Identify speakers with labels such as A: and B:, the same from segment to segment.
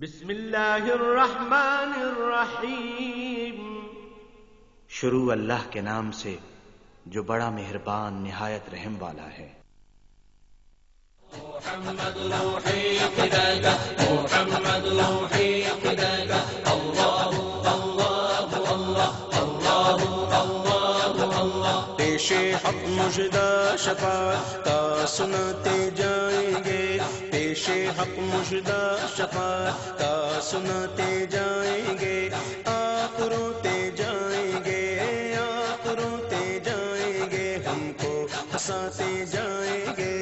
A: بسم اللہ الرحمن الرحیم۔
B: شروع اللہ کے نام سے جو بڑا مہربان نہایت رحم والا ہے۔
C: محمد روحی فداک، محمد روحی فداک، اللہ اللہ اللہ اللہ اللہ اللہ۔ پیش حق مژدہ شفاعت کا سناتے جائیں گے، پیش حق مژدہ شفاعت کا سناتے جائیں گے، آپ روتے جائیں گے، آپ روتے جائیں گے، ہم کو ہنساتے جائیں گے۔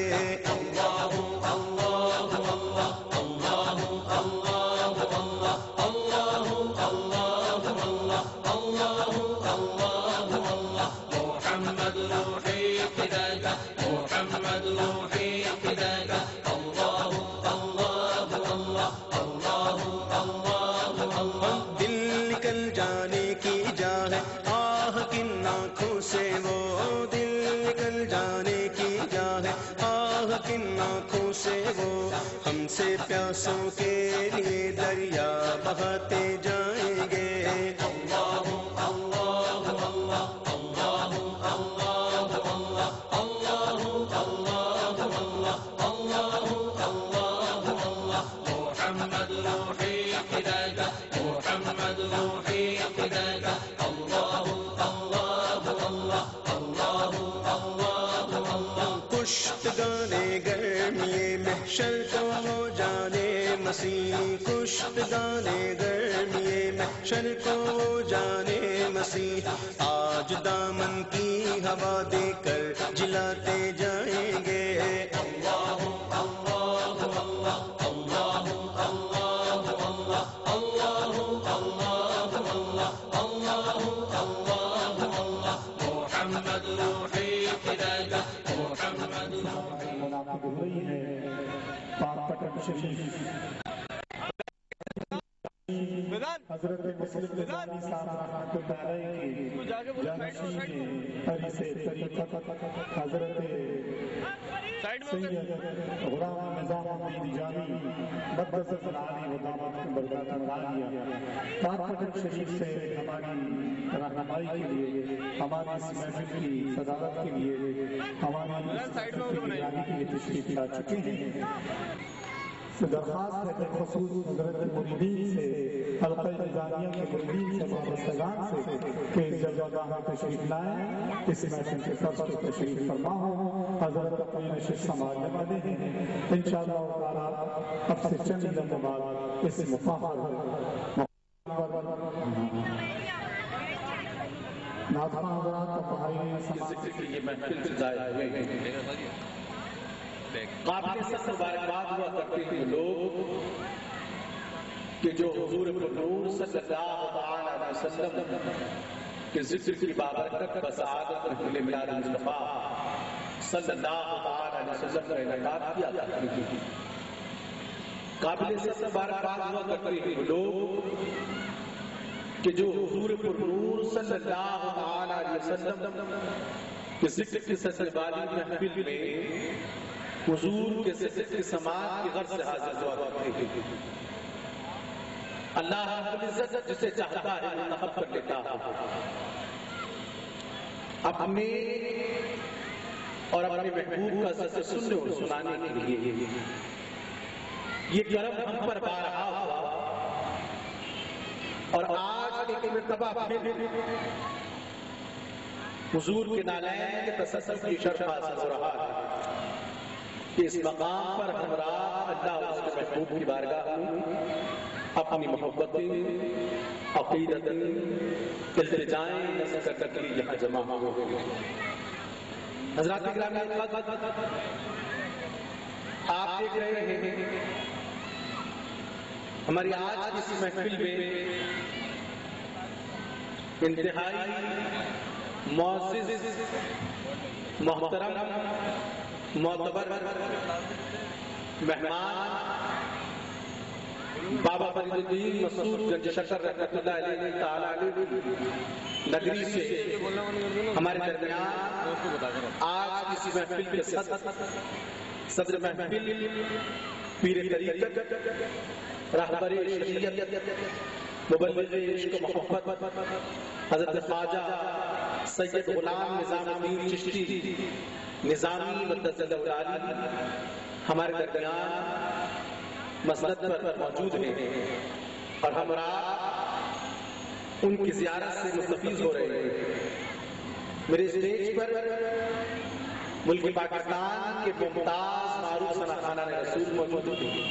C: دل نکل جانے کی جا ہے آہ کن آنکھوں سے، وہ دل نکل جانے کی جا ہے آہ کن آنکھوں سے، وہ ہم سے پیاسوں کے لیے دریا بہاتے جائیں گے۔ کشتگانے گرمی محشر کو ہو جانے مسیح، کشتگانے گرمی محشر کو ہو جانے مسیح، آج دامن کی ہوا دے کر جلاتے جائیں گے۔
D: حضرت مسلم نظامی صاحب رحمۃ اللہ علیہ کی جانشین طریقت حضرت سید غلام نظام الدین جامی مقدس العالی و دامت برکاتہ عالیہ پاک شریف سے ہماری رہنمائی کے لیے، ہماری اس محفل کی صدارت کے لیے، ہماری اس نگرانی کے لیے تشریف لا چکے ہیں۔ درخواست ہے خصوص حضرت مریدین سے، حلقہ نظامیہ کے مریدین سے، وابستگان سے کہ اس جلوہ میں تشریف لائیں، اس محفل کے فرض پر تشریف فرما ہو۔ حضرت اپنی نشست سنبھالنے والے ہیں، انشاءاللہ تعالی اب سے چند لمحوں بعد اس مفاخر ناظرین حضرات و بھائی سماج
E: کی یہ محفل سے ظاہر ہوئے ہیں۔ قابل سخت مبارکباد ہوا کرتے ہیں لوگ کہ جو حضور نور صلی اللہ علیہ وسلم کے ذکر کی بابرکت بسعادت رحمت میلاد مصطفیٰ صلی اللہ علیہ وسلم کا انعقاد کیا کرتے ہیں۔ قابل سخت مبارکباد ہوا کرتے ہیں لوگ کہ جو حضور نور صلی اللہ علیہ وسلم کے ذکر کی سجدہ محفل میں حضور کے ذکر کی سماعت کی غرض سے حاضر ہوا کرتے ہیں۔ اللہ رب العزت جسے چاہتا ہے منتخب کر لیتا ہے، اپنے اور اپنے محبوب کا ذکر سننے اور سنانے کے لیے یہ کرم ہم پر بارہا ہوا، اور آج ایک مرتبہ حضور کے نالین کے تسلسل کی شرف حاصل ہو رہا ہے کہ اس مقام پر ہمراہ اللہ اس کے محبوب کی بارگاہ میں اپنی محبتیں، عقیدتیں، التجائیں نذر کر کے یہاں جمع ہو گئے۔ حضرات گرامی، آپ دیکھ رہے ہیں ہماری آج کی اس محفل میں انتہائی معزز، محترم، معتبر مہمان بابا فرید الدین مسعود گنج شکر رحمت اللہ علیہ تعالی نگری سے ہمارے درمیان آج اس محفل کے صدر محفل پیر طریقت رہبر شریعت مبلغ عشق و محبت حضرت خواجہ سید غلام نظام الدین چشتی نظامی مدثر العالی ہمارے درمیان مسند پر موجود ہیں اور ہم ان کی زیارت سے مستفیض ہو رہے ہیں. میرے اسٹیج پر ملک پاکستان کے ممتاز معروف ثناخوان رسول موجود ہیں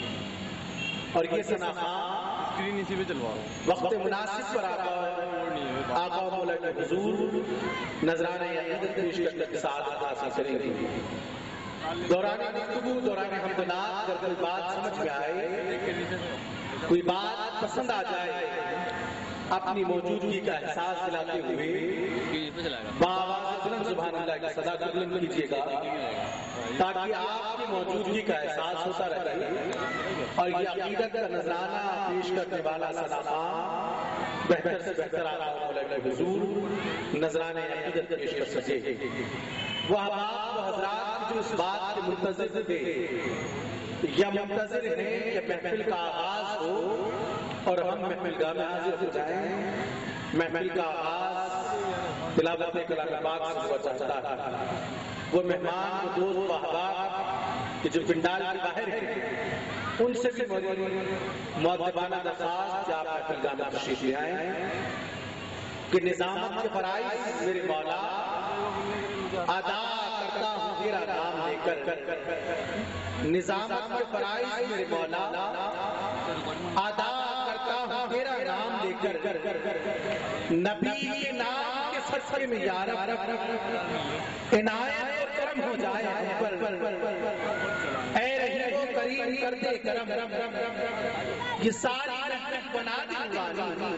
E: اور یہ ثناخوان وقت مناسب پر آقا و مولا کے حضور نذرانہ عقیدت پیش کرنے کے ساتھ حاصل کریں گے. دوران گفتگو دوران حمدنات اگر کوئی بات سمجھ میں آئے، کوئی بات پسند آ جائے، اپنی موجودگی کا احساس دلاتے ہوئے بآواز بلند سبحان اللہ کی صدا کو بلند کیجیے گا تاکہ آپ کی موجودگی کا احساس ہوتا رہے اور یہ عقیدت کا نذرانہ پیش کرنے والا ثناخوان بہتر سے بہتر آقا و مولا کے حضور نذرانہ عقیدت پیش کر سکے. وہ احباب و حضرات جو اس بات کے منتظر تھے یا منتظر ہیں کہ محفل کا آغاز ہو اور ہم محفل گاہ میں حاضر ہو جائیں. محفل کا آغاز تلاوت کلام پاک سے ہوا چاہتا ہے. وہ مہمان وہ دوست و احباب کہ جو پنڈال کے باہر ہیں ان سے بھی مؤدبانہ درخواست کہ آپ محفل گاہ میں تشریف لے آئیں کہ نظامت کے فرائض میرے مولا ادا کرتا ہوں تیرا نام لے کر. نظامت کے فرائض میرے مولا ادا کرتا ہوں تیرا نام لے کر. نبی کے نام کے صدقے میں یا رب عنایت و کرم ہو جائے ہم پر. اے رحیم و کریم کر دے کرم، یہ ساری رحمت بنا دی نورانی.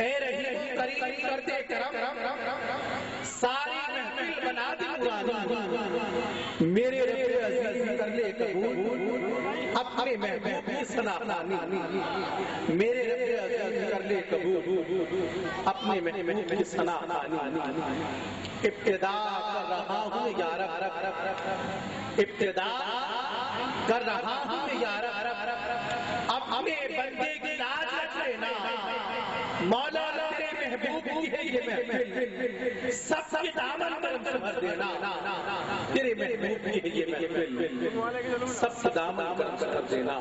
E: اے رحیم و کریم کر دے کرم، ساری محفل بنا دی نورانی. میرے رب عزیز کر لے قبول اپنے محبوب کی ثناخوانی. میرے رب عزیز کر لے قبول اپنے محبوب کی ثناخوانی. ابتدا کر رہا ہوں یا رب، ابتدا کر رہا ہوں یا رب، اپنے بندے کی لاج رکھ لینا. مولا تیرے محبوب کی ہے یہ محفل، سب کے دامن پر بھر دینا. تیرے محبوب کی ہے یہ محفل، سب کے دامن پر بھر دینا.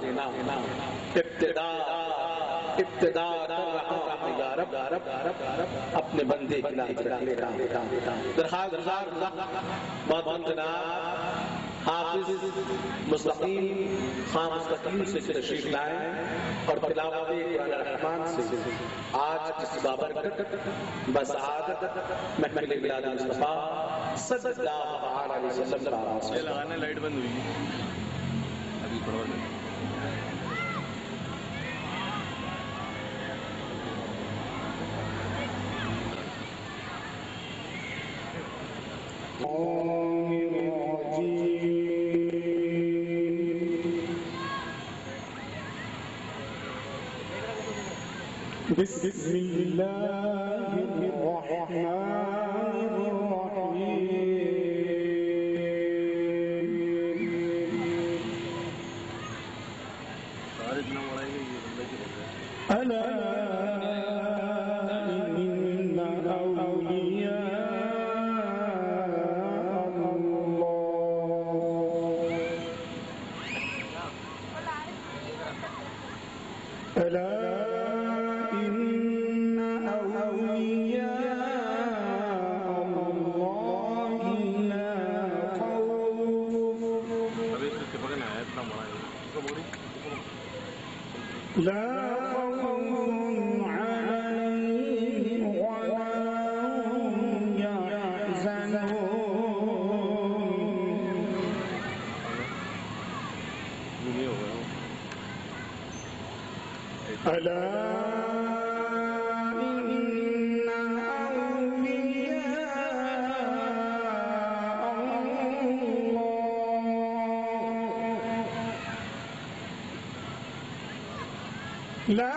E: ابتدا کر رہا ہوں یا رب، اپنے بندے کی لاج رکھ لینا. درخواست گزار بہت جناب حافظ مستقیم خان مستقیم سے تشریف لائیں اور تلاوت قرآن الرحمن سے آج اس بابرکت بسعادت محفل میلاد مصطفیٰ صلی اللہ علیہ وسلم کا آغاز ہے.
F: لائٹ بند ہوئی ابھی پڑھو.
D: بسم اللہ الرحمن الرحیم. الا ان اولیاء اللہ الا لا خوف عليهم ولا هم يحزنون. ألا إن أولياء الله لا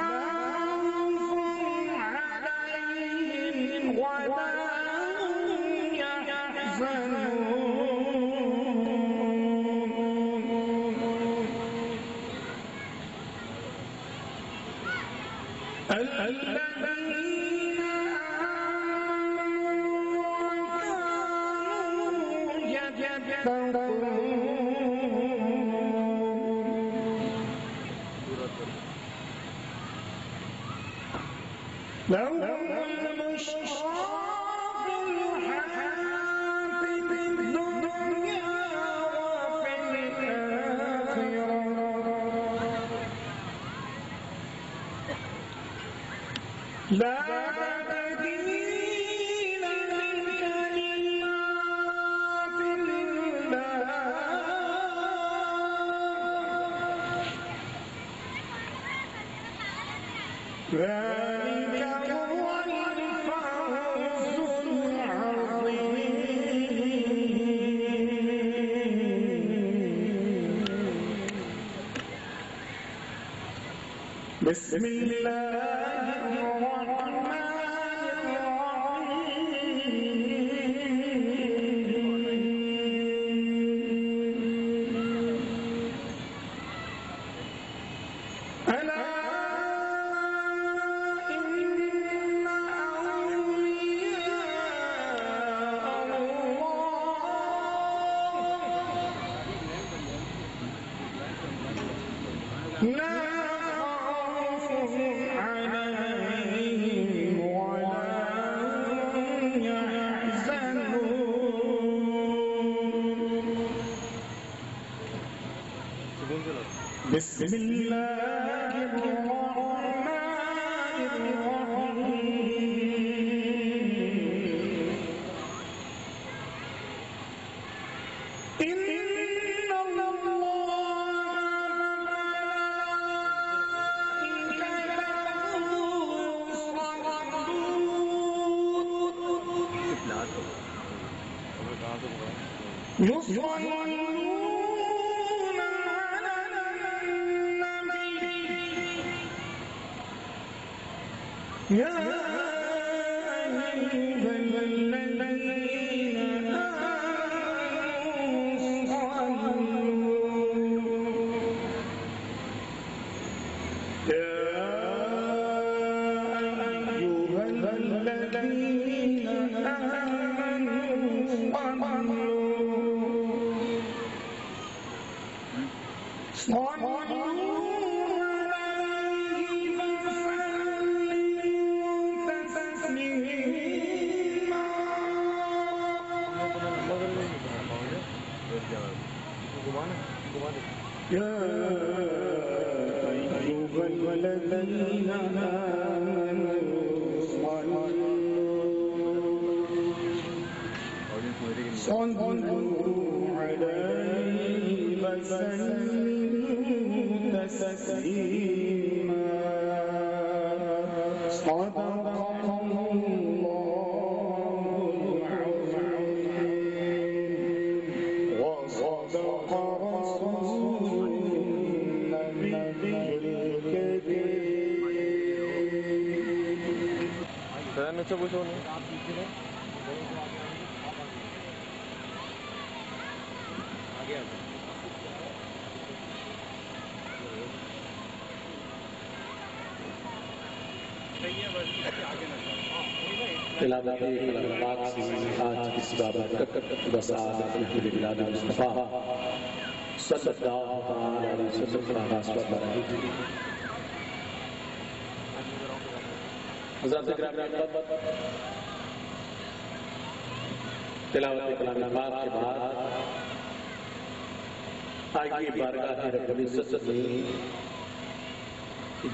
D: خوف عليهم ولا هم يحزنون. بسم الله الرحمن الرحيم ألا إن أولياء الله لا خوف عليهم ولا هم يحزنون بسم الله الرحمن الرحيم إن الله يصلون على النبي يا أيها الذين آمنوا صلوا عليه وسلموا تسليما يا أيها الذين آمنوا صلوا عليه وسلموا تسليما صدق الله العظيم وصدق رسوله النبي الكريم
E: تلاوت کلام پاک سے آج کی بابرکت وسعادت محمود بلاد مصطفیٰ صلی اللہ علیہ وسلم کا آغاز کر رہی تھی۔ حضرات گرامی تلاوت کلام پاک کے بعد آئیے بارگاہ رب العزت میں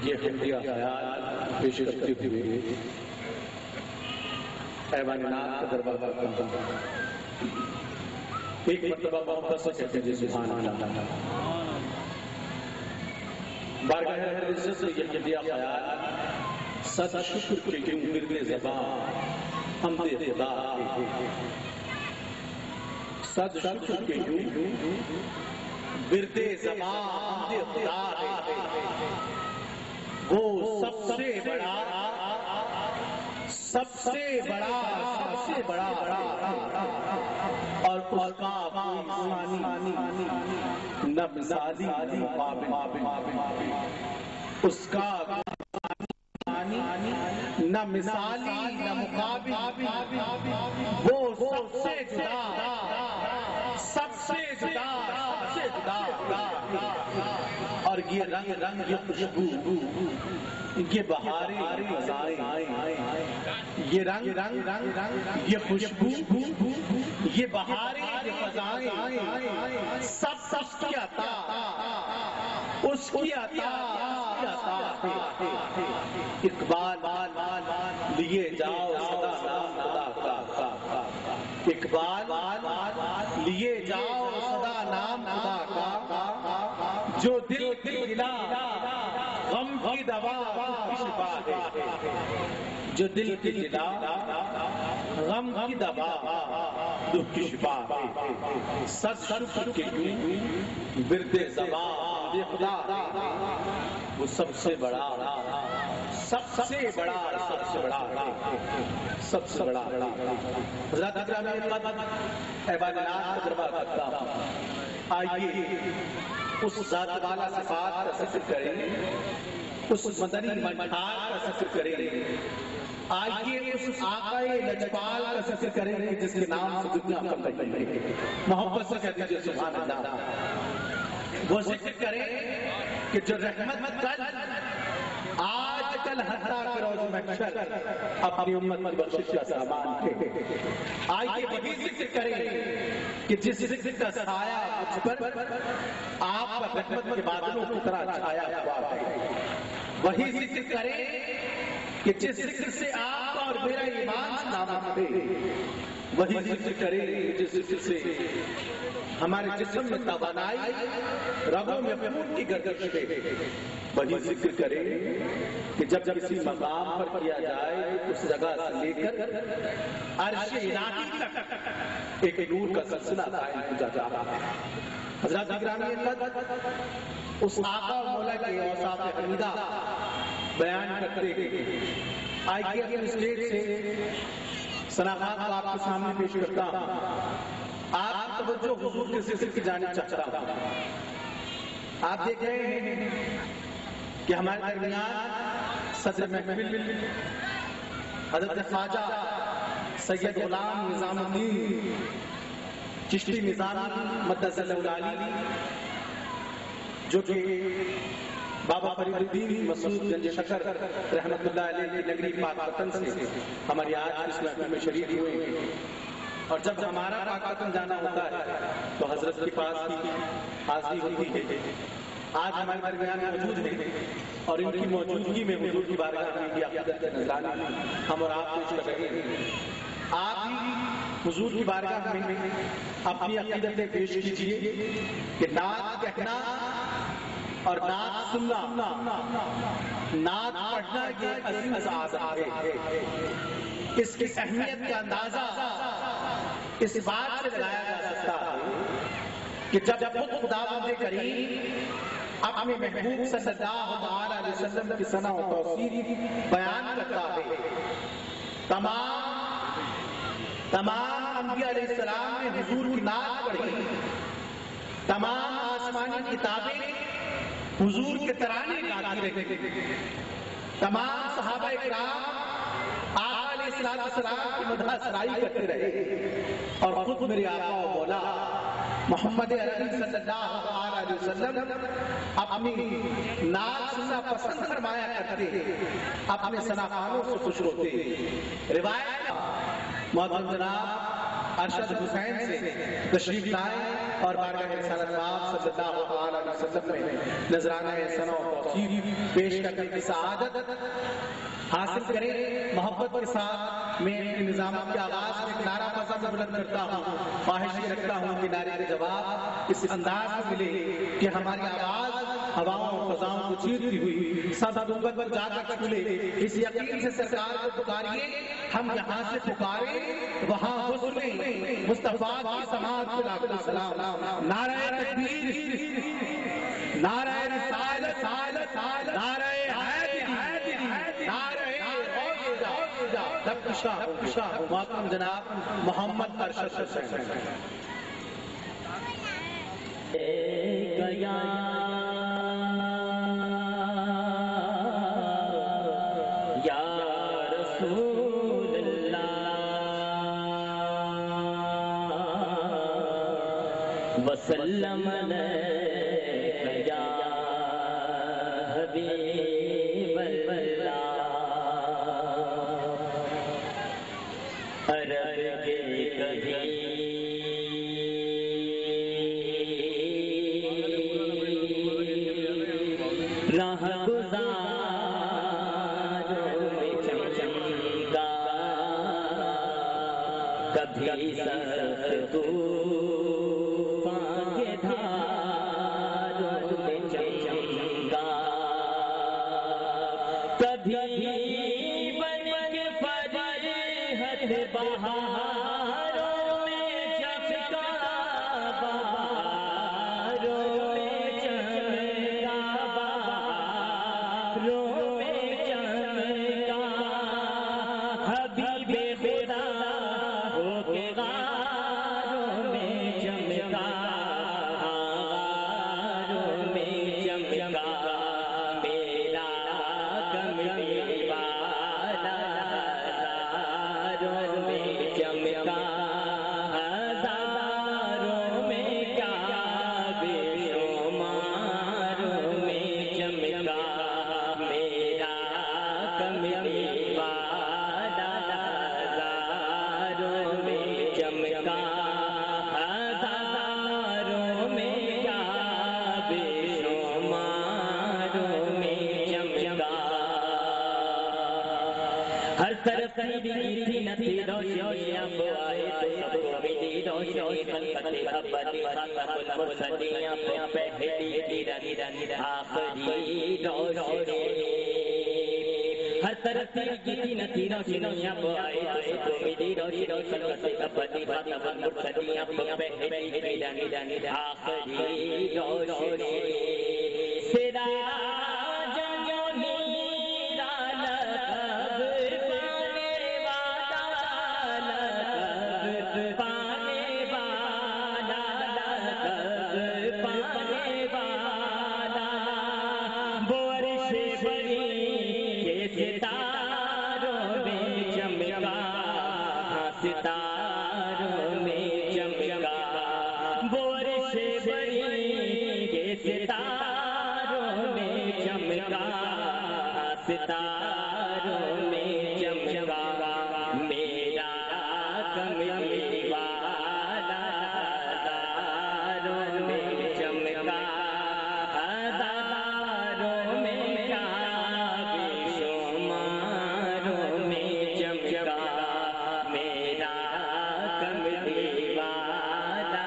E: یہ حمدیہ خیال پیش کرتے ہوئے ایوان نام کا دروازہ کھولتا ہوں۔ ایک مرتبہ محبت سے کہتے ہیں سبحان اللہ۔ بارگاہ رب العزت سے یہ حمدیہ خیال سچ شکر کے کیوں مردے زبان حمد خدا کے سچ شکر کے کیوں مردے زبان حمد خدا کے وہ سب سے بڑا اور اس کا نہ مثالی مقابل اس کا نہ مثالی نہ مقابل، وہ سب سے جدا، سب سے جدا، سب سے جدا، اور یہ رنگ یہ خوشبو، یہ بہاریں فضائیں، یہ رنگ یہ خوشبو، یہ بہاریں یہ فضائیں، سب اس کی عطا، اس کی عطا، اقبال لیے جاؤ سدا نام خدا کا، اقبال لیے جاؤ سدا نام خدا کا، جو دل دلا غم کی دوا شفا ہے، جو دل دلا غم کی دوا دکھ کی شفا ہے، سچ شکر کے ورد زبان خدا وہ سب سے بڑا، سب سے بڑا، سب سے بڑا، سب سے بڑا، حضرات گرامی قدر عبادات کا دربار کرتا ہوں، آئیے اس ذات والا صفات کا ذکر کریں، اس مدنی مجھار کا ذکر کریں، آئیے اس آقائے لجپال کا ذکر کریں جس کے نام سے دنیا کم رہی ہے، محبت سے کہہ دیجیے سبحان اللہ، وہ ذکر کریں کہ جو رحمت کل آج کل حتیٰ کہ روز محشر اپنی امت کی بخشش کا سامان تھے، آئیے وہی ذکر کریں کہ جس ذکر کا سایہ مجھ پر آپ کا رحمت کے بادلوں کی طرح چھایا ہوا ہے، وہی ذکر کریں کہ جس ذکر سے آپ اور میرا ایمان سلامت ہے، وہی ذکر کریں جس ذکر سے ہمارے جسم میں توانائی، رگوں میں خون کی گردش ہے، وہی ذکر کریں کہ جب کسی مقام پر کیا جائے اس جگہ سے لے کر عرش الہی تک ایک نور کا سلسلہ قائم ہو جاتا ہے۔ حضرات گرامی قدر اس آقا و مولا کے اوصاف حمیدہ بیان کرتے ہیں، آئیے اپنے اسٹیج سے سناغات کو آپ کے سامنے پیش کرتا ہوں، آپ توجہ حضور کے ذکر کی جانب چاہتا ہوں۔ آپ دیکھ رہے ہیں کہ ہمارے درمیان صدر محفل حضرت خواجہ سید غلام نظام الدین چشتی نظامی مدث اللہ علی، جو کہ بابا فرید الدین مسعود گنج شکر رحمت اللہ علیہ کی نگری پاک وطن سے ہماری آج اس محفل میں شریک ہوئے ہیں، اور جب ہمارا پاک وطن جانا ہوتا ہے تو حضرت کے پاس کی حاضری ہوتی ہے، آج ہمارے درمیان موجود ہیں اور ان کی موجودگی میں حضور کی بارگاہ میں عقیدت نذرانہ ہم اور آپ پیش کر رہے ہیں، آپ بھی حضور کی بارگاہ میں اپنی عقیدتیں پیش کیجیے کہ نعت کہنا اور نعت سننا، نعت پڑھنا یہ عظیم سعادت ہے، اس کی اہمیت کا اندازہ اس بات سے لگایا جا سکتا ہے کہ جب خود خداوند کریم اپنے محبوب صلی اللہ علیہ وسلم کی ثنا و توصیف بیان کرتا ہے، تمام انبیاء علیہ السلام نے حضور کی نعت پڑھی، تمام آسمانی کتابیں حضور کے ترانے گاتی رہی، تمام صحابہ کرام آقا علیہ السلام کی مدح سرائی کرتے رہے، اور خود میرے آقا و مولا محمد عربی صلی اللہ علیہ وسلم اپنی نعت سننا پسند فرمایا کرتے، اپنے ثناخوانوں سے خوش ہوتے۔ روایت محترم جناب ارشد حسین سے تشریف لائے اور بارگاہ رسالت پاک صلی اللہ علیہ وسلم میں نذرانہ ثنا و توصیف پیش کرنے کی سعادت حاصل کریں۔ محبت کے ساتھ میں اپنے نظامات کے آغاز میں نعرہ پسند بلند کرتا ہوں، خواہش یہ رکھتا ہوں کہ نعرے کے جواب اس انداز میں ملے کہ ہماری آواز ہواؤں اور فضاؤں کو چیرتی ہوئی سب گنبد پر جا کر چھولے، اس یقین سے سرکار کو پکاریے ہم یہاں سے پکارے وہاں حسن مصطفیٰ کی سماعت کو لاکھوں سلام۔ نعرہ تکبیر، نعرہ رسالت، نعرہ حیدری، نعرہ محترم جناب محمد ارشد حسین۔ یا رسول
G: وسلم علیک یا حبیب اللہ عرب کے کہیں راہ گزاروں میں چمچمگا کبھی سخت طوفان کے دھاروں میں چمچمگا کبھی بن کے فرحت بہاروں میں چمکا بہاروں میں چمکا بہاروں میں چمکا حبیب خدا ہو کے غاروں میں چمکا غاروں میں چمکا میرا کملی والا ہزاروں میں چمکا ہزاروں میں کیا بے شماروں میں چمکا میرا کملی والا ہزاروں میں چمکا ہزاروں میں کیا بے شماروں میں چمکا ہر طرف خریدی تھی نہ تھی روشنی اب آئے تو سب کو ملی روشنی خلقت ابدی خاتم المرسلین پہلی تیرن آخری روشنی ہر طرف خریدی نہ تھی روشنی اب آئے تو سب کو ملی روشنی خلقت ابدی خاتم المرسلین پہلی تیرن آخری روشنی سراج جو نیرا لقب پانے والا لقب پانے والا لقب پانے والا وہ عرش بری کے ستاروں میں چمکا ستاروں میں چمکا وہ عرش بری کے ستاروں میں چمکا ستاروں میں چمکا میرا کملی والا ہزاروں میں چمکا ہزاروں میں کیا بے شماروں میں چمکا میرا کملی والا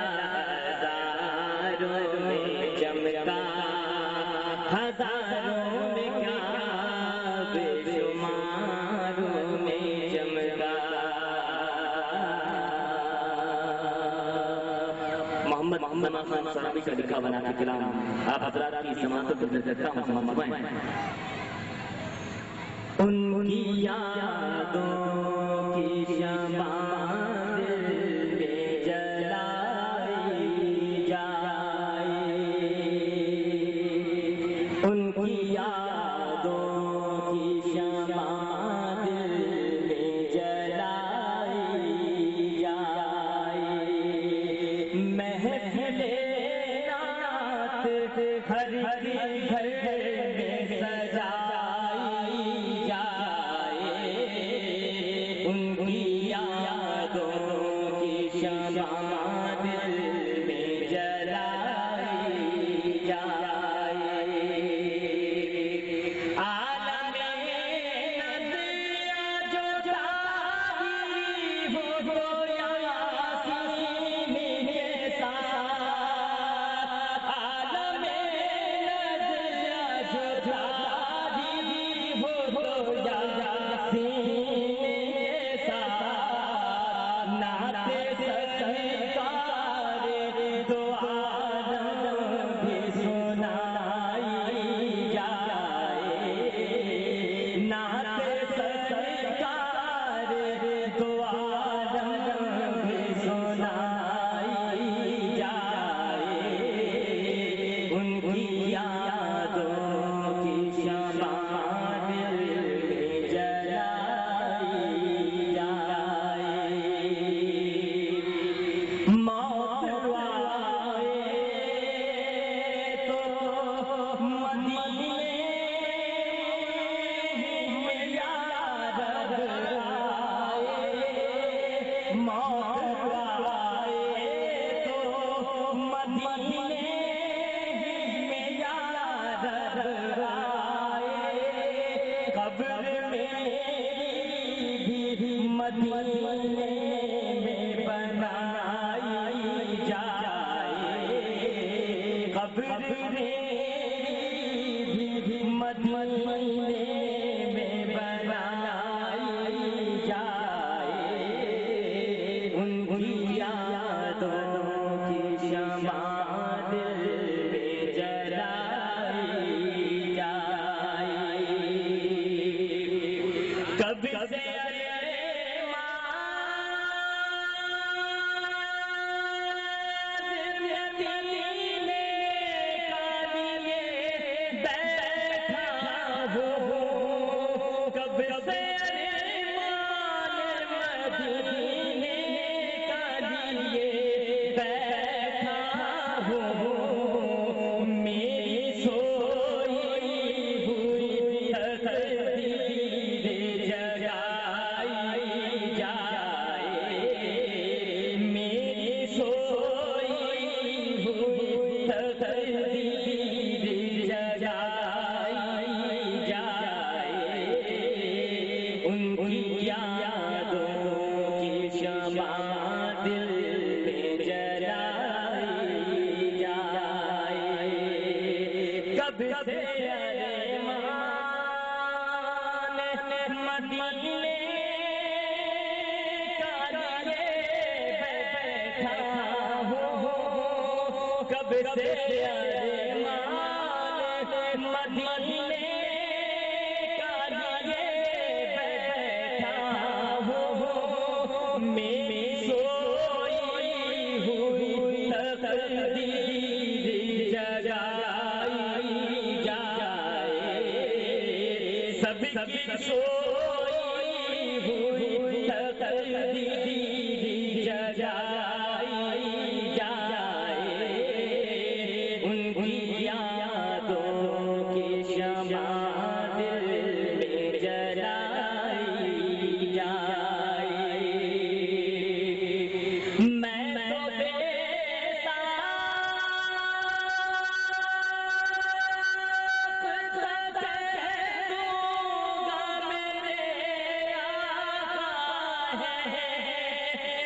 G: ہزاروں میں چمکا ہزاروں میں کیا بے شماروں میں چمکا محمد خان صحابی کا لکھا بنا کے کلام آپ حضرات کی سماعت پر کرتا ہوں سمجھوائیں ان کی یادوں کی شمع دل میں جلائی جائے ان کی یادوں کی شمع دل میں جلائی جائے محفل رات ہر گھر میں سجائی جائے ان کی یادوں کی شمع دل میں جلائی جائے عالم نظریہ جو جاری ہو یاسین کے ساتھ عالم نظریہ جو جاری ہو یاسین کے ساتھ نعت سچے قبر مدینے میں بنائی جائے، ان کی یادوں کی شمع دل میں جلائی جائے۔ کبھی سے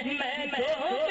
G: میں